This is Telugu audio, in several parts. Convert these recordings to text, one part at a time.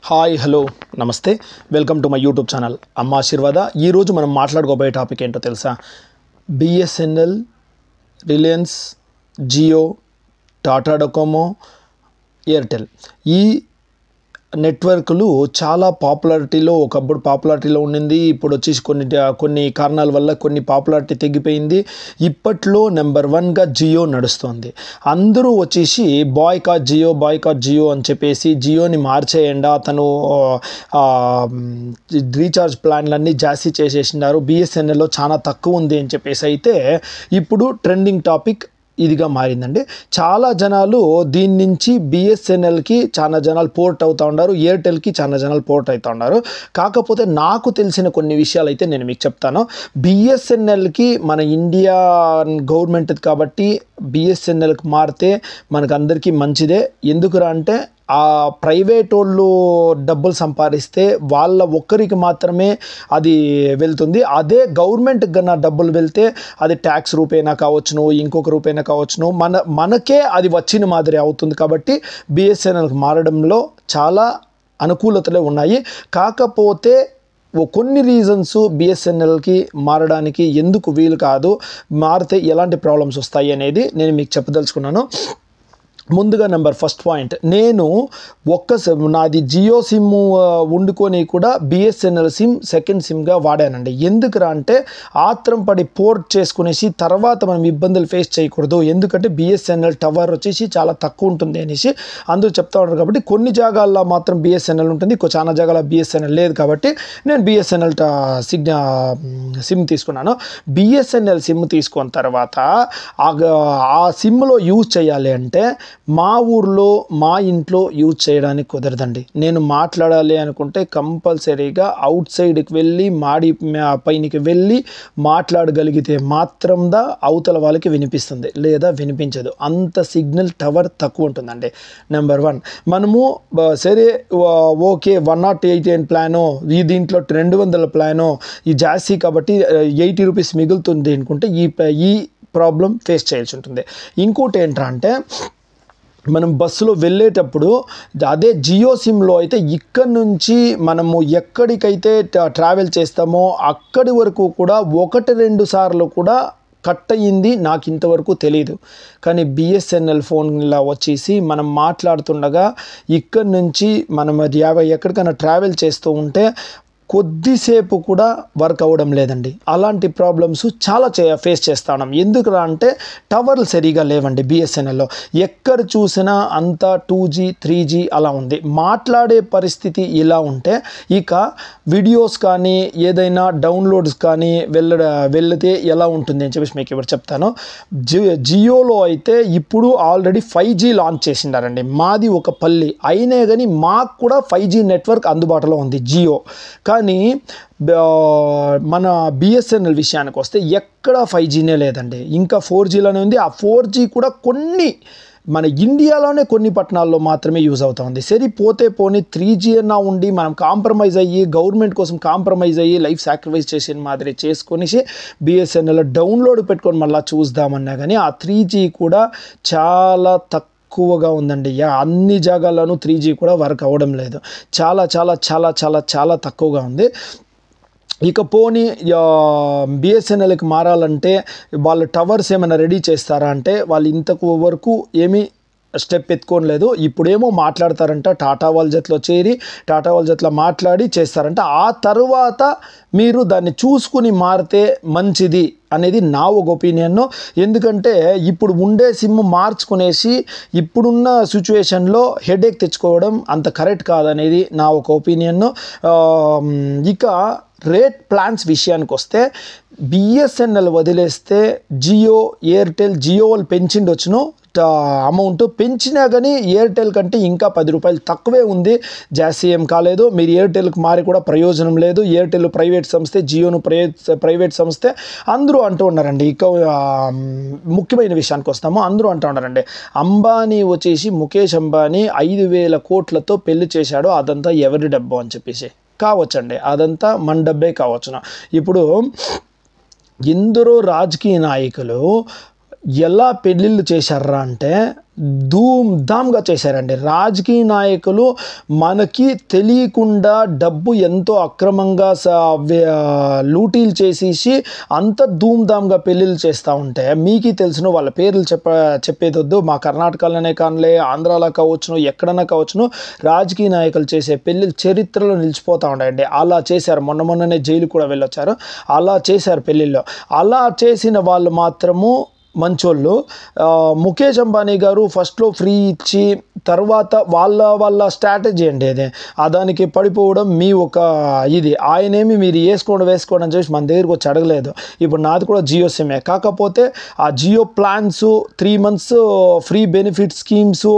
హాయ్ హలో నమస్తే welcome to my YouTube channel Amma Aashirvada. ఈరోజు మనం మాట్లాడుకోబోయే టాపిక్ ఏంటో తెలుసా? BSNL, Reliance, Jio, Tata Docomo, Airtel ఈ నెట్వర్క్లు చాలా ఒకప్పుడు పాపులారిటీలో ఉండింది. ఇప్పుడు వచ్చేసి కొన్ని కారణాల వల్ల కొన్ని పాపులారిటీ తగ్గిపోయింది. ఇప్పట్లో నెంబర్ 1గా జియో నడుస్తుంది. అందరూ వచ్చేసి బాయ్కాట్ జియో అని చెప్పేసి జియోని మార్చేయండి, అతను రీఛార్జ్ ప్లాన్లన్నీ జాస్తి చేసేసినారు, బిఎస్ఎన్ఎల్లో చాలా తక్కువ ఉంది అని చెప్పేసి అయితే ఇప్పుడు ట్రెండింగ్ టాపిక్ ఇదిగా మారిందండి. చాలా జనాలు దీని నుంచి బిఎస్ఎన్ఎల్కి చాలా జనాలు పోర్ట్ అవుతూ ఉన్నారు, ఎయిర్టెల్కి చాలా జనాలు పోర్ట్ అవుతూ ఉన్నారు. కాకపోతే నాకు తెలిసిన కొన్ని విషయాలు అయితే నేను మీకు చెప్తాను. బిఎస్ఎన్ఎల్కి మన ఇండియా గవర్నమెంట్ కాబట్టి బిఎస్ఎన్ఎల్కి మారితే మనకు అందరికీ మంచిదే. ఎందుకురా అంటే ఆ ప్రైవేట్ వాళ్ళు డబ్బులు సంపాదిస్తే వాళ్ళ ఒక్కరికి మాత్రమే అది వెళ్తుంది. అదే గవర్నమెంట్కి కన్నా డబ్బులు వెళ్తే అది ట్యాక్స్ రూపేనా కావచ్చును, ఇంకొక రూపేనా కావచ్చును, మనకే అది వచ్చిన మాదిరి అవుతుంది. కాబట్టి బిఎస్ఎన్ఎల్కి మారడంలో చాలా అనుకూలతలే ఉన్నాయి. కాకపోతే కొన్ని రీజన్స్ బిఎస్ఎన్ఎల్కి మారడానికి ఎందుకు వీలు కాదు, మారితే ఎలాంటి ప్రాబ్లమ్స్ వస్తాయి అనేది నేను మీకు చెప్పదలుచుకున్నాను. ముందుగా ఫస్ట్ పాయింట్, నేను నాది జియో సిమ్ వండుకొని కూడా బిఎస్ఎన్ఎల్ సిమ్ సెకండ్ సిమ్గా వాడానండి. ఎందుకురా అంటే ఆత్రం పడి పోర్ట్ చేసుకునేసి తర్వాత మనం ఇబ్బందులు ఫేస్ చేయకూడదు. ఎందుకంటే బిఎస్ఎన్ఎల్ టవర్ వచ్చేసి చాలా తక్కువ ఉంటుంది అనేసి అందరూ చెప్తా ఉంటారు. కాబట్టి కొన్ని జాగాల్లో మాత్రం బిఎస్ఎన్ఎల్ ఉంటుంది, చాలా జాగాలో బిఎస్ఎన్ఎల్ లేదు. కాబట్టి నేను బిఎస్ఎన్ఎల్ సిమ్ తీసుకున్నాను. బిఎస్ఎన్ఎల్ సిమ్ తీసుకున్న తర్వాత ఆ సిమ్లో యూజ్ చేయాలి అంటే మా ఊర్లో మా ఇంట్లో యూజ్ చేయడానికి కుదరదండి. నేను మాట్లాడాలి అనుకుంటే కంపల్సరీగా అవుట్ సైడ్కి వెళ్ళి మాడి పైనకి వెళ్ళి మాట్లాడగలిగితే మాత్రందా అవతల వాళ్ళకి వినిపిస్తుంది, లేదా వినిపించదు. అంత సిగ్నల్ టవర్ తక్కువ ఉంటుందండి. నెంబర్ 1, మనము సరే ఓకే 108 ప్లానో, ఈ దీంట్లో 200 ప్లానో, ఈ జాస్తి కాబట్టి 80 రూపీస్ మిగులుతుంది అనుకుంటే ఈ ప్రాబ్లం ఫేస్ చేయాల్సి ఉంటుంది. ఇంకోటి ఏంటంటే మనం బస్సులో వెళ్ళేటప్పుడు అదే జియో సిమ్లో అయితే ఇక్కడ నుంచి మనము ఎక్కడికైతే ట్రావెల్ చేస్తామో అక్కడి వరకు కూడా 1-2 సార్లు కూడా కట్ అయ్యింది నాకు ఇంతవరకు తెలియదు. కానీ బిఎస్ఎన్ఎల్ ఫోన్లో వచ్చేసి మనం మాట్లాడుతుండగా ఇక్కడ నుంచి మనం ఎక్కడికైనా ట్రావెల్ చేస్తూ ఉంటే కొద్దిసేపు కూడా వర్క్ అవ్వడం లేదండి. అలాంటి ప్రాబ్లమ్స్ చాలా ఫేస్ చేస్తా ఉన్నాం. ఎందుకురా అంటే టవర్లు సరిగా లేవండి బిఎస్ఎన్ఎల్లో. ఎక్కడ చూసినా అంతా 2G 3G అలా ఉంది. మాట్లాడే పరిస్థితి ఇలా ఉంటే ఇక వీడియోస్ కానీ ఏదైనా డౌన్లోడ్స్ కానీ వెళితే ఎలా ఉంటుంది అని చెప్పేసి మీకు ఇప్పుడు చెప్తాను. జియోలో అయితే ఇప్పుడు ఆల్రెడీ 5G లాంచ్ చేసిండారండి. మాది ఒక పల్లి అయినా కానీ మాకు కూడా 5G నెట్వర్క్ అందుబాటులో ఉంది జియో. కానీ మన బిఎస్ఎన్ఎల్ విషయానికి వస్తే ఎక్కడ 5Gనే లేదండి, ఇంకా 4Gలోనే ఉంది. ఆ 4G కూడా కొన్ని మన ఇండియాలోనే కొన్ని పట్టణాల్లో మాత్రమే యూజ్ అవుతుంది. సరే పోతే పోనీ 3G అన్నా ఉండి మనం కాంప్రమైజ్ అయ్యి గవర్నమెంట్ కోసం కాంప్రమైజ్ అయ్యి లైఫ్ సాక్రిఫైస్ చేసిన మాదిరి చేసుకొనేసి బిఎస్ఎన్ఎల్ డౌన్లోడ్ పెట్టుకొని మళ్ళీ చూద్దామన్నా కానీ ఆ 3G కూడా చాలా ఎక్కువగా ఉందండి. అన్ని జాగాల్లోనూ 3G కూడా వర్క్ అవ్వడం లేదు. చాలా చాలా చాలా చాలా చాలా తక్కువగా ఉంది. ఇక పోనీ బిఎస్ఎన్ఎల్కి మారాలంటే వాళ్ళు టవర్స్ ఏమైనా రెడీ చేస్తారా అంటే వాళ్ళు ఇంతకు వరకు ఏమీ స్టెప్ ఎత్తుకోలేదు. ఇప్పుడేమో మాట్లాడతారంట, టాటా వాళ్ళ జట్లో మాట్లాడి చేస్తారంట. ఆ తర్వాత మీరు దాన్ని చూసుకుని మారితే మంచిది అనేది నా ఒక ఒపీనియన్. ఎందుకంటే ఇప్పుడు ఉండే సిమ్ మార్చుకునేసి ఇప్పుడున్న సిచ్యువేషన్లో హెడేక్ తెచ్చుకోవడం అంత కరెక్ట్ కాదనేది నా ఒక ఒపీనియన్. ఇక రేట్ ప్లాన్స్ విషయానికి వస్తే బిఎస్ఎన్ఎల్ వదిలేస్తే జియో, ఎయిర్టెల్, జియో వాళ్ళు పెంచిండొచ్చును అమౌంట్, పెంచినా కానీ ఎయిర్టెల్ కంటే ఇంకా 10 రూపాయలు తక్కువే ఉంది. జాస్తి ఏం కాలేదు. మీరు ఎయిర్టెల్కి మారి కూడా ప్రయోజనం లేదు. ఎయిర్టెల్ ప్రైవేట్ సంస్థే, జియోను ప్రైవేట్ సంస్థే అందరూ అంటూ ఉన్నారండి. ఇక ముఖ్యమైన విషయానికి వస్తాము. అందరూ అంటూ ఉన్నారండి అంబానీ వచ్చేసి ముఖేష్ అంబానీ 5,000 కోట్లతో పెళ్లి చేశాడు, అదంతా ఎవరి డబ్బు అని చెప్పేసి కావచ్చండి, అదంతా మన డబ్బే కావచ్చును. ఇప్పుడు ఎందరో రాజకీయ నాయకులు ఎలా పెళ్ళిళ్ళు చేశారా అంటే ధూమ్ధామ్గా చేశారండి. రాజకీయ నాయకులు మనకి తెలియకుండా డబ్బు ఎంతో అక్రమంగా లూటీలు చేసేసి అంత ధూమ్ధామ్గా పెళ్ళిళ్ళు చేస్తూ ఉంటే మీకు తెలిసిన వాళ్ళ పేర్లు చెప్పేదొద్దు. మా కర్ణాటకలోనే కానిలే, ఆంధ్రాలో కావచ్చును, ఎక్కడన్నా కావచ్చును, రాజకీయ నాయకులు చేసే పెళ్ళిళ్ళు చరిత్రలో నిలిచిపోతూ ఉంటాయండి. అలా చేశారు. మొన్ననే జైలు కూడా వెళ్ళొచ్చారు. అలా చేశారు పెళ్ళిళ్ళు. అలా చేసిన వాళ్ళు మాత్రము మంచోళ్ళు. ముఖేష్ అంబానీ గారు ఫస్ట్లో ఫ్రీ ఇచ్చి తర్వాత వాళ్ళ స్ట్రాటజీ అండి అదే. దానికి పడిపోవడం మీ ఒక ఇది. ఆయనేమి మీరు వేసుకోవడం అని చెప్పి మన దగ్గరికి వచ్చి అడగలేదు. ఇప్పుడు నాది కూడా జియో సిమే. కాకపోతే ఆ Jio plans 3 months free benefit schemes,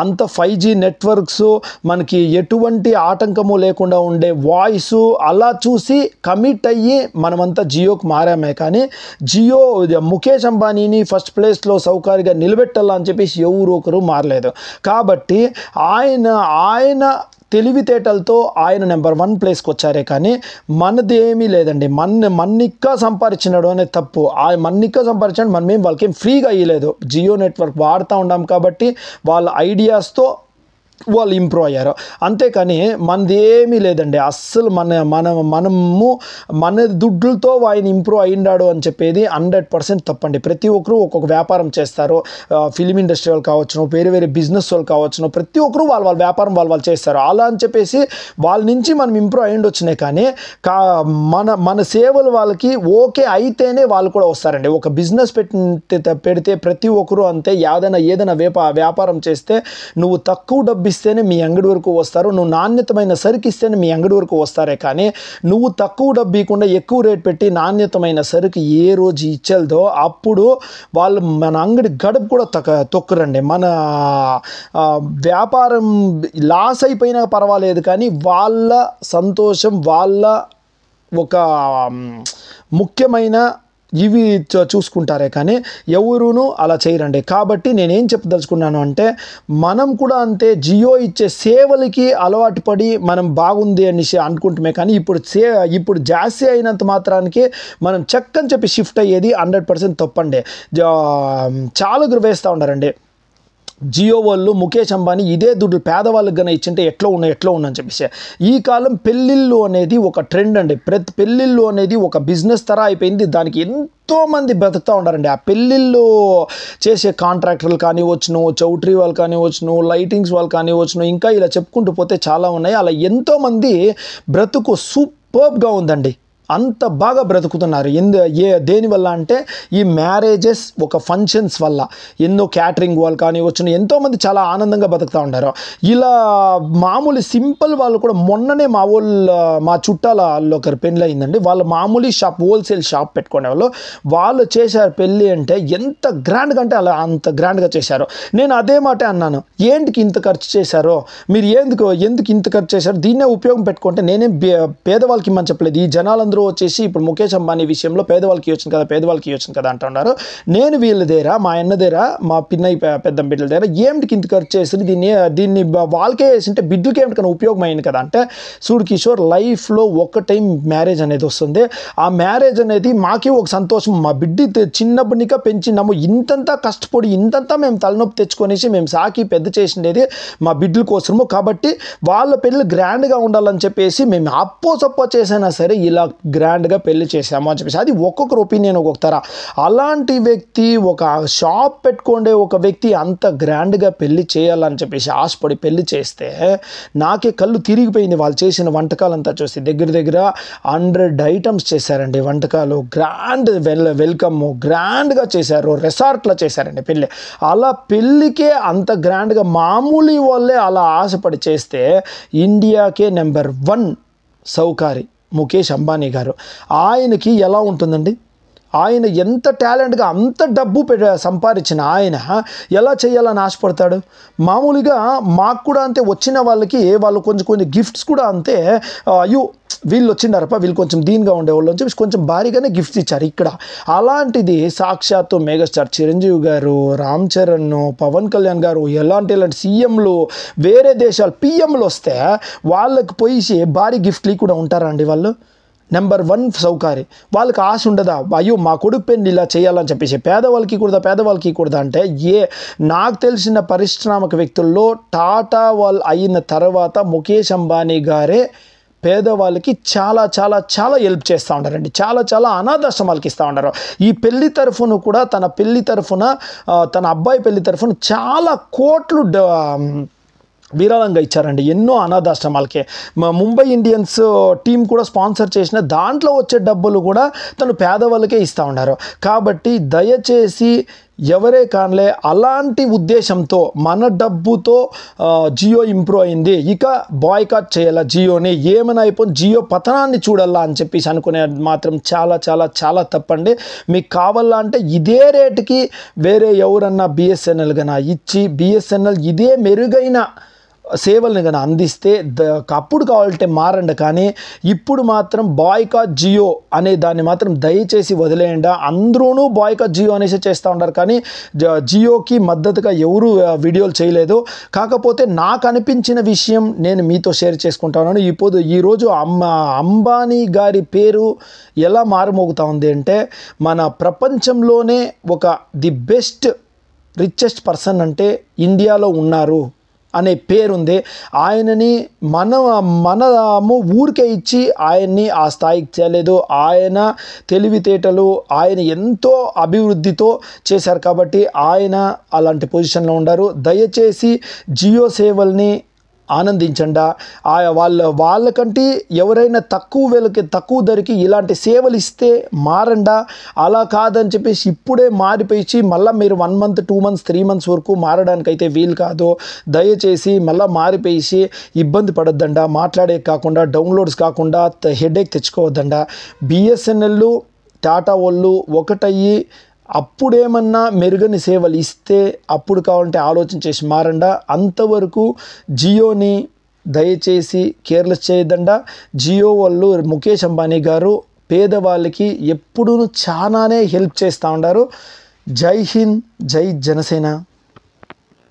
అంత 5G నెట్వర్క్స్, మనకి ఎటువంటి ఆటంకము లేకుండా ఉండే వాయిస్, అలా చూసి కమిట్ అయ్యి మనమంతా జియోకి మారామే. కానీ జియో ముఖేష్ అంబానీని ఫస్ట్ ప్లేస్లో సౌకర్యంగా నిలబెట్టాలని చెప్పేసి ఎవరు ఒకరు మారలేదు. కాబట్టి ఆయన తెలివితేటలతో ఆయన నెంబర్ 1 ప్లేస్కి వచ్చారే కానీ మనది ఏమీ లేదండి. మన్నిక్క సంపాదించినాడు అనే తప్పు. మన్నిక్క సంపాదించాడు, మనమేం వాళ్ళకేం ఫ్రీగా ఇవ్వలేదు. జియో నెట్వర్క్ వాడుతూ ఉన్నాం కాబట్టి వాళ్ళ ఐడియాస్తో వాళ్ళు ఇంప్రూవ్ అయ్యారు. అంతేకాని మనది ఏమీ లేదండి. అస్సలు మనము మన దుడ్లతో ఆయన ఇంప్రూవ్ అయ్యిండాడు అని చెప్పేది 100% తప్పండి. ప్రతి ఒక్కరు ఒక్కొక్క వ్యాపారం చేస్తారు. ఫిలిం ఇండస్ట్రీ వాళ్ళు కావచ్చును, వేరే బిజినెస్ వాళ్ళు కావచ్చును, ప్రతి ఒక్కరు వాళ్ళ వ్యాపారం వాళ్ళు చేస్తారు. అలా అని చెప్పేసి వాళ్ళ నుంచి మనం ఇంప్రూవ్ అయ్యిండొచ్చినాయి. కానీ మన సేవలు వాళ్ళకి ఓకే అయితేనే వాళ్ళు కూడా వస్తారండి. ఒక బిజినెస్ పెడితే ప్రతి ఒక్కరు అంతే. ఏదైనా వ్యాపారం చేస్తే నువ్వు తక్కువ డబ్బు ఇస్తేనే మీ అంగడి వరకు వస్తారు, నువ్వు నాణ్యతమైన సరుకు ఇస్తేనే మీ అంగడి వరకు వస్తారే. కానీ నువ్వు తక్కువ డబ్బు ఇవ్వకుండా ఎక్కువ రేట్ పెట్టి నాణ్యతమైన సరుకు ఏ రోజు ఇచ్చేదో అప్పుడు వాళ్ళు మన అంగడి గడుపు కూడా తొక్కరండి. మన వ్యాపారం లాస్ అయిపోయినా పర్వాలేదు కానీ వాళ్ళ సంతోషం, వాళ్ళ ఒక ముఖ్యమైన ఇవి చూసుకుంటారే కానీ ఎవరునూ అలా చేయరండి. కాబట్టి నేనేం చెప్పదలుచుకున్నాను అంటే మనం కూడా అంతే. జియో ఇచ్చే సేవలకి అలవాటు పడి మనం బాగుంది అనేసి అనుకుంటుమే కానీ ఇప్పుడు జాస్తి అయినంత మాత్రానికి మనం చక్కని చెప్పి షిఫ్ట్ అయ్యేది 100% తప్పండి. చాలా వేస్తూ ఉన్నారండి జియో వాళ్ళు. ముఖేష్ అంబానీ ఇదే దుడ్డు పేదవాళ్ళకి కన్నా ఇచ్చింటే ఎట్లా ఉన్నాయని చెప్పేసి. ఈ కాలం పెళ్ళిళ్ళు అనేది ఒక ట్రెండ్ అండి. ప్రతి పెళ్ళిళ్ళు అనేది ఒక బిజినెస్ తర అయిపోయింది. దానికి ఎంతోమంది బ్రతుకుతూ ఉంటారండి. ఆ పెళ్ళిళ్ళు చేసే కాంట్రాక్టర్లు కానివచ్చును, చౌట్రీ వాళ్ళు కానివచ్చును, లైటింగ్స్ వాళ్ళు కానివచ్చును, ఇంకా ఇలా చెప్పుకుంటూ పోతే చాలా ఉన్నాయి. అలా ఎంతోమంది బ్రతుకు సూపర్గా ఉందండి. అంత బాగా బ్రతుకుతున్నారు. దేనివల్ల అంటే ఈ మ్యారేజెస్ ఒక ఫంక్షన్స్ వల్ల. ఎన్నో క్యాటరింగ్ వాళ్ళు కానివచ్చును, ఎంతోమంది చాలా ఆనందంగా బతుకుతూ ఉంటారు. ఇలా మామూలు సింపుల్ వాళ్ళు కూడా మొన్ననే మా చుట్టాలలో ఒకరు పెళ్ళి అయిందండి. వాళ్ళు మామూలు హోల్సేల్ షాప్ పెట్టుకునే వాళ్ళు చేశారు పెళ్ళి అంటే ఎంత గ్రాండ్గా అంటే అలా అంత గ్రాండ్గా చేశారు. నేను అదే మాట అన్నాను, ఏంటికి ఇంత ఖర్చు చేశారో మీరు, ఎందుకు ఇంత ఖర్చు చేశారు, దీన్నే ఉపయోగం పెట్టుకుంటే నేనేం పేదవాళ్ళకి ఇమ్మని చెప్పలేదు. ఈ జనాలందరూ వచ్చేసి ఇప్పుడు ముఖేష్ అంబానీ విషయంలో పేదవాళ్ళకి ఇవ్వచ్చు కదా అంటున్నారు. నేను వీళ్ళ దగ్గర, మా అన్న దగ్గర, మా పిన్నయ్య పెద్ద బిడ్డల దగ్గర ఏమిటికి ఇంత ఖర్చు చేసి దీన్ని వాళ్ళకే వేసింటే బిడ్డలకి ఏమిటికన్నా ఉపయోగం అయింది కదా అంటే, చూడు కిషోర్, లైఫ్లో ఒక టైం మ్యారేజ్ అనేది వస్తుంది. ఆ మ్యారేజ్ అనేది మాకే ఒక సంతోషం. మా బిడ్డ చిన్నప్పటినిక పెంచినాము, ఇంతంతా కష్టపడి ఇంతంతా మేము తలనొప్పి తెచ్చుకొనేసి మేము సాకి పెద్ద చేసిండేది మా బిడ్డల కోసము. కాబట్టి వాళ్ళ పెళ్ళి గ్రాండ్గా ఉండాలని చెప్పేసి మేము సప్పో చేసైనా సరే ఇలా గ్రాండ్గా పెళ్లి చేసాము అని చెప్పేసి. అది ఒక్కొక్కరు ఒపీనియన్ ఒక్కొక్కతర. అలాంటి వ్యక్తి, ఒక షాప్ పెట్టుకోండే ఒక వ్యక్తి అంత గ్రాండ్గా పెళ్లి చేయాలని చెప్పేసి ఆశపడి పెళ్లి చేస్తే నాకే కళ్ళు తిరిగిపోయింది. వాళ్ళు చేసిన వంటకాలంతా చూసి దగ్గర 100 ఐటమ్స్ చేశారండి వంటకాలు. గ్రాండ్ వెల్కమ్ గ్రాండ్గా చేశారు, రిసార్ట్లో చేశారండి పెళ్ళి. అలా పెళ్ళికే అంత గ్రాండ్గా మామూలు వాళ్ళే అలా ఆశపడి చేస్తే ఇండియాకే నెంబర్ 1 సౌకారి ముఖేష్ అంబానీ గారు. ఆయనకి ఎలా ఉంటుందండి? ఆయన ఎంత టాలెంట్గా అంత డబ్బు సంపాదించిన ఆయన ఎలా చేయాలని ఆశపడతాడు? మామూలుగా మాకు కూడా అంతే, వచ్చిన వాళ్ళు కొంచెం గిఫ్ట్స్ కూడా అంతే. అయ్యో వీళ్ళు వచ్చిండారప్ప, వీళ్ళు కొంచెం దీనిగా ఉండేవాళ్ళు అని చెప్పి కొంచెం భారీగానే గిఫ్ట్స్ ఇచ్చారు ఇక్కడ. అలాంటిది సాక్షాత్తు మెగాస్టార్ చిరంజీవి గారు, రామ్ చరణ్, పవన్ కళ్యాణ్ గారు, ఎలాంటి సీఎంలు, వేరే దేశాలు పిఎంలు వస్తే వాళ్ళకి పోయి భారీ గిఫ్ట్లు కూడా ఉంటారా అండి వాళ్ళు? నెంబర్ 1 సౌకారి. వాళ్ళకి ఆశ ఉండదా, అయ్యో మా కొడుకు పెళ్ళి ఇలా చేయాలని చెప్పేసి. పేదవాళ్ళకి కూడదా అంటే నాకు తెలిసిన పారిశ్రామిక వ్యక్తుల్లో టాటా వాళ్ళు అయిన తర్వాత ముఖేష్ అంబానీ గారే పేదవాళ్ళకి చాలా చాలా చాలా హెల్ప్ చేస్తూ ఉంటారండి. చాలా చాలా అనాథాశ్రమాలకి ఇస్తూ ఉంటారు. ఈ పెళ్లి తరఫున కూడా తన అబ్బాయి పెళ్లి తరఫున చాలా కోట్లు విరాళంగా ఇచ్చారండి ఎన్నో అనాథాశ్రమాలకి. ముంబై ఇండియన్స్ టీం కూడా స్పాన్సర్ చేసిన దాంట్లో వచ్చే డబ్బులు కూడా తను పేదవాళ్ళకే ఇస్తూ ఉన్నారు. కాబట్టి దయచేసి ఎవరే కానలే అలాంటి ఉద్దేశంతో మన డబ్బుతో జియో ఇంప్రూవ్ అయింది, ఇక బాయ్కాట్ చేయాలా జియోని, ఏమైనా అయిపోయి జియో పతనాన్ని చూడాలా అని చెప్పేసి అనుకునే మాత్రం చాలా చాలా చాలా తప్పండి. మీకు కావాలా అంటే ఇదే రేటుకి వేరే ఎవరన్నా బిఎస్ఎన్ఎల్ గన ఇచ్చి బిఎస్ఎన్ఎల్ ఇదే మెరుగైన సేవలను కానీ అందిస్తే అప్పుడు కావాలంటే మారండి. కానీ ఇప్పుడు మాత్రం బాయ్కాట్ జియో అనే దాన్ని మాత్రం దయచేసి వదిలేయండి. అందరూ బాయ్కాట్ జియో అనేసి చేస్తూ ఉంటారు, కానీ జియోకి మద్దతుగా ఎవరు వీడియోలు చేయలేదు. కాకపోతే నాకు అనిపించిన విషయం నేను మీతో షేర్ చేసుకుంటాను. ఈరోజు అంబానీ గారి పేరు ఎలా మారుమోగుతూ ఉంది అంటే, మన ప్రపంచంలోనే ది బెస్ట్ రిచెస్ట్ పర్సన్ అంటే ఇండియాలో ఉన్నారు అనే పేరుంది. ఆయనని మనము ఊరికే ఇచ్చి ఆయన్ని ఆ స్థాయికి చేయలేదు. ఆయన తెలివితేటలు, ఆయన ఎంతో అభివృద్ధితో చేశారు కాబట్టి ఆయన అలాంటి పొజిషన్లో ఉన్నారు. దయచేసి జియో సేవల్ని ఆనందించండి. వాళ్ళకంటే ఎవరైనా తక్కువ ధరకి ఇలాంటి సేవలు ఇస్తే మారండా. అలా కాదని చెప్పేసి ఇప్పుడే మారిపోయి మళ్ళీ మీరు 1 month 2 months 3 months వరకు మారడానికైతే వీలు కాదు. దయచేసి మళ్ళీ మారిపోయి ఇబ్బంది పడొద్దండా. మాట్లాడే కాకుండా డౌన్లోడ్స్ కాకుండా హెడేక్ తెచ్చుకోవద్దండా. బిఎస్ఎన్ఎల్ టాటా వాళ్ళు ఒకటయ్యి అప్పుడేమన్నా మెరుగని సేవలు ఇస్తే అప్పుడు కావాలంటే ఆలోచన చేసి మారండా. అంతవరకు జియోని దయచేసి కేర్లెస్ చేయొద్దండా. జియో వాళ్ళు ముఖేష్ అంబానీ గారు పేదవాళ్ళకి ఎప్పుడూ చాలానే హెల్ప్ చేస్తూ ఉంటారు. జై హింద్, జై జనసేన.